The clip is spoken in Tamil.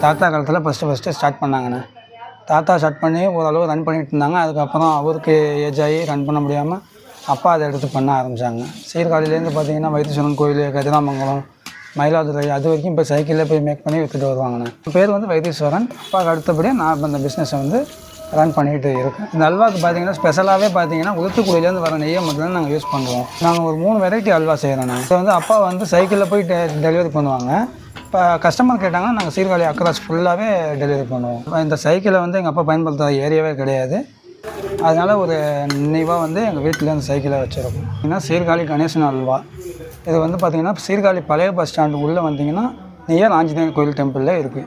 தாத்தா காலத்தில் ஃபஸ்ட்டு ஸ்டார்ட் பண்ணாங்கண்ணே. தாத்தா ஸ்டார்ட் பண்ணி ஓரளவு ரன் பண்ணிகிட்டு இருந்தாங்க. அதுக்கப்புறம் அவருக்கு ஏஜ் ஆகி ரன் பண்ண முடியாமல் அப்பா அதை எடுத்து பண்ண ஆரம்பித்தாங்க. சீர்காழிலேருந்து பார்த்தீங்கன்னா வைத்தீஸ்வரன் கோயில், கதிராமங்கலம், மயிலாடுதுறை அது வரைக்கும் இப்போ சைக்கிளில் போய் மேக் பண்ணி விற்றுட்டு வருவாங்கண்ணே. பேர் வந்து வைத்தீஸ்வரன். அப்பாவுக்கு அடுத்தபடியாக நான் இப்போ இந்த பிஸ்னஸை வந்து ரன் பண்ணிகிட்டு இருக்கேன். இந்த அல்வாவுக்கு பார்த்தீங்கன்னா ஸ்பெஷலாகவே பார்த்தீங்கன்னா ஊத்துக்குடியிலேருந்து வர நெய்யை மட்டும்தான் நாங்கள் யூஸ் பண்ணுவோம். நாங்கள் ஒரு 3 வெரைட்டி அல்வா செய்கிறோம். இதை வந்து அப்பா வந்து சைக்கிளில் போய் டெலிவரி பண்ணுவாங்க. இப்போ கஸ்டமர் கேட்டாங்கன்னா நாங்கள் சீர்காழி அக்ராஸ் ஃபுல்லாகவே டெலிவரி பண்ணுவோம். இந்த சைக்கிளை வந்து எங்கள் அப்பா பயன்படுத்துகிற ஏரியாவே கிடையாது. அதனால் ஒரு நினைவாக வந்து எங்கள் வீட்டில் அந்த சைக்கிளை வச்சுருக்கோம். ஏன்னா சீர்காழி கணேசன் அல்வா இது வந்து பார்த்திங்கன்னா சீர்காழி பழைய பஸ் ஸ்டாண்டு உள்ளே வந்தீங்கன்னா நியர் ஆஞ்சநேயர் கோயில் டெம்பிளில் இருக்குது.